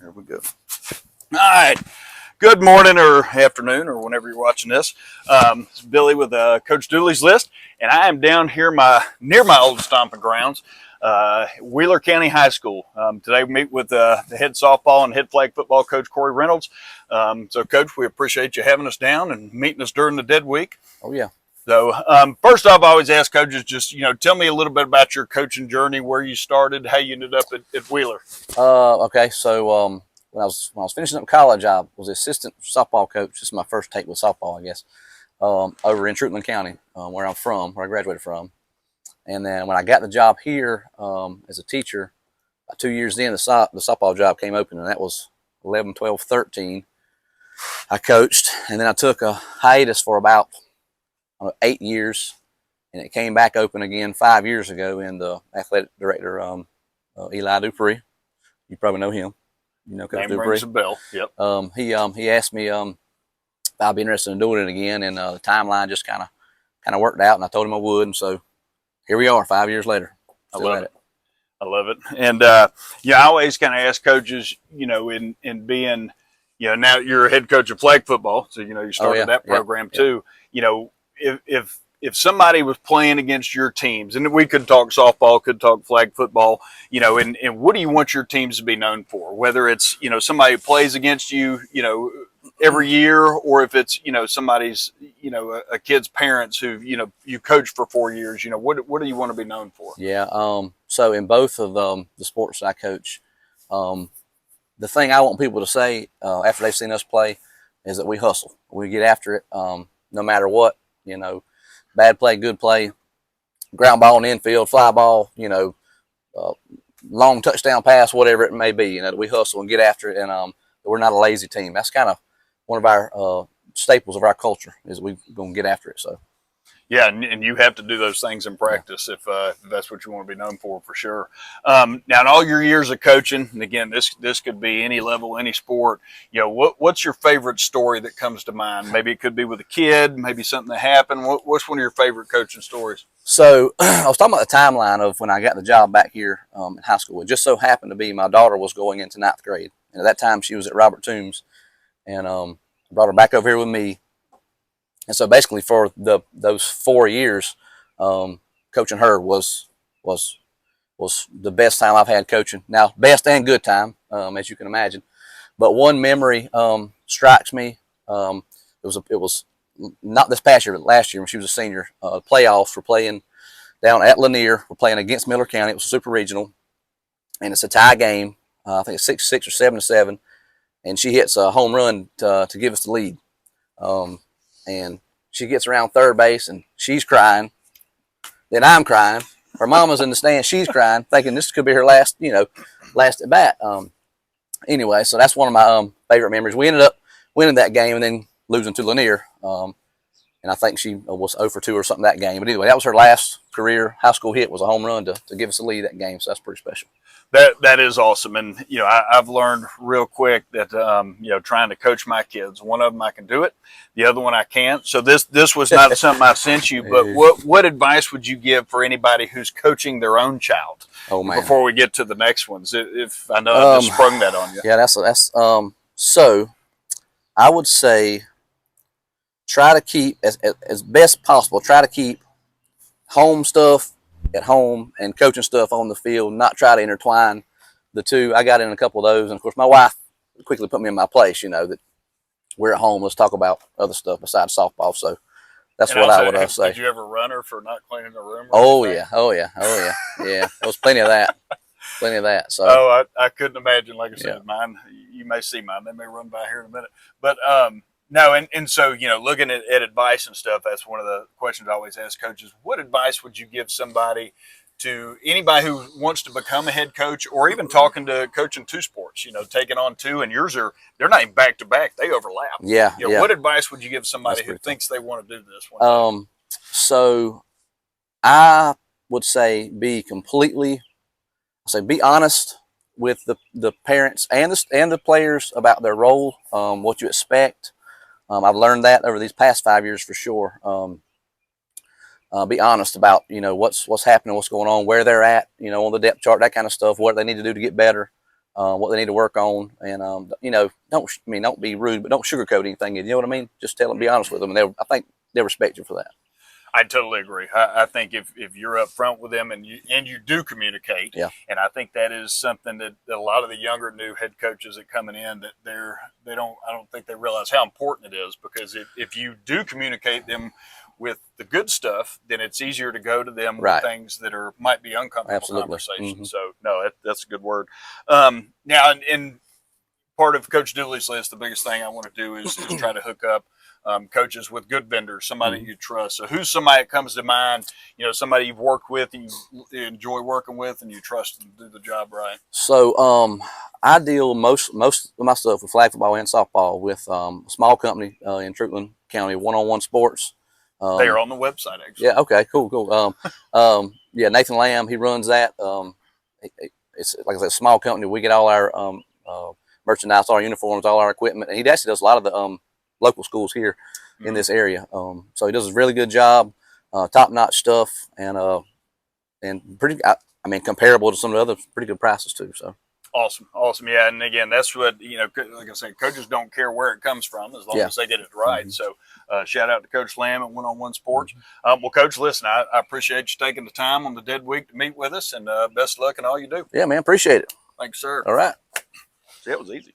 There we go. All right. Good morning or afternoon or whenever you're watching this. It's Billy with Coach Dooley's List, and I am down here near my old stomping grounds, Wheeler County High School. Today we meet with the head softball and head flag football coach, Cory Reynolds. So, Coach, we appreciate you having us down and meeting us during the dead week. Oh, yeah. So, first off, I always ask coaches, just, tell me a little bit about your coaching journey, where you started, how you ended up at Wheeler. Okay, so when I was finishing up college, I was assistant softball coach. This is my first take with softball, I guess, over in Truthland County, where I'm from, where I graduated from. And then when I got the job here as a teacher, about 2 years in, the softball job came open, and that was 11, 12, 13. I coached, and then I took a hiatus for about 8 years, and it came back open again 5 years ago. And the athletic director, Eli Dupree, you probably know him. You know, Coach Name Dupree. rings a bell. Yep. He asked me if I'd be interested in doing it again, and the timeline just kind of worked out, and I told him I would, and so here we are 5 years later. I love it. And I always kind of ask coaches, in being, now you're a head coach of flag football, so you started that program too. If somebody was playing against your teams, and we could talk softball, could talk flag football, and what do you want your teams to be known for? Whether it's, somebody who plays against you, every year, or if it's, somebody's, a kid's parents who, you coached for 4 years, what do you want to be known for? Yeah. So in both of the sports I coach, the thing I want people to say after they've seen us play is that we hustle. We get after it no matter what, bad play, good play, ground ball in the infield, fly ball, long touchdown pass, whatever it may be, we hustle and get after it, and we're not a lazy team. That's kind of one of our staples of our culture, is we're going to get after it. So. Yeah, and you have to do those things in practice if that's what you want to be known for sure. Now, in all your years of coaching, and again, this could be any level, any sport, what's your favorite story that comes to mind? Maybe it could be with a kid, maybe something that happened. What's one of your favorite coaching stories? So I was talking about the timeline of when I got the job back here in high school. It just so happened to be my daughter was going into 9th grade, and at that time she was at Robert Toombs, and I brought her back over here with me. And so basically for those 4 years, coaching her was the best time I've had coaching. Now, best and good time, as you can imagine. But one memory strikes me. It was not this past year, but last year when she was a senior. Playoffs, we're playing down at Lanier. We're playing against Miller County. It was a super regional, and it's a tie game. I think it's 6-6 or 7-7, and she hits a home run to give us the lead. And she gets around third base, and she's crying. Then I'm crying. Her mama's in the stand. She's crying, thinking this could be her last at bat. Anyway, so that's one of my favorite memories. We ended up winning that game and then losing to Lanier. And I think she was 0 for 2 or something that game. But anyway, that was her last career high school hit, was a home run to give us the lead that game. So that's pretty special. That is awesome. And, I've learned real quick that, trying to coach my kids, one of them I can do it, the other one I can't. So this was not something I sent you, but what advice would you give for anybody who's coaching their own child? Oh, man. Before we get to the next ones, if I know I just sprung that on you. Yeah, that's so I would say try to keep, as best possible, try to keep home stuff at home and coaching stuff on the field, not try to intertwine the two. I got in a couple of those, and of course my wife quickly put me in my place, that we're at home, let's talk about other stuff besides softball. So that's what I would say. Did you ever run her for not cleaning the room? Oh yeah. Yeah, there was plenty of that. So I couldn't imagine. Like I said, mine, you may see mine, they may run by here in a minute, but no, and so, looking at advice and stuff, that's one of the questions I always ask coaches. What advice would you give anybody who wants to become a head coach, or even talking to coaching two sports, taking on two, and they're not even back to back, they overlap. Yeah. What advice would you give somebody who thinks they want to do this one? So I would say be honest with the parents and the players about their role, what you expect. I've learned that over these past 5 years for sure. Be honest about, what's happening, what's going on, where they're at, on the depth chart, that kind of stuff, what they need to do to get better. what they need to work on, and you know, don't be rude, but don't sugarcoat anything. You know what I mean? Just tell them, be honest with them, and I think they'll respect you for that. I totally agree. I think if you're up front with them and you do communicate, yeah, and I think that is something that a lot of the younger new head coaches that coming in that I don't think they realize how important it is, because if you do communicate them with the good stuff, then it's easier to go to them right. with things that might be uncomfortable Absolutely. conversations. So no, that's a good word. Now in part of Coach Dooley's list, the biggest thing I want to do is try to hook up coaches with good vendors, somebody you trust. So who's somebody that comes to mind, you know, somebody you've worked with, you enjoy working with, and you trust them to do the job right? So I deal most of my stuff with flag football and softball with a small company in Truitland County, One-on-One Sports. They are on the website, actually. Yeah, okay, cool. Yeah, Nathan Lamb, he runs that. It's like I said, a small company. We get all our merchandise, all our uniforms, all our equipment, and he actually does a lot of the local schools here in this area. So he does a really good job, top-notch stuff, and pretty. I mean, comparable to some of the other pretty good prices too. So awesome, yeah. And again, that's what, you know, like I said, coaches don't care where it comes from as long as they get it right. So shout out to Coach Lamb at One-on-One Sports. Well, Coach, listen, I appreciate you taking the time on the dead week to meet with us, and best of luck in all you do. Yeah, man, appreciate it. Thanks, sir. All right. See, that was easy.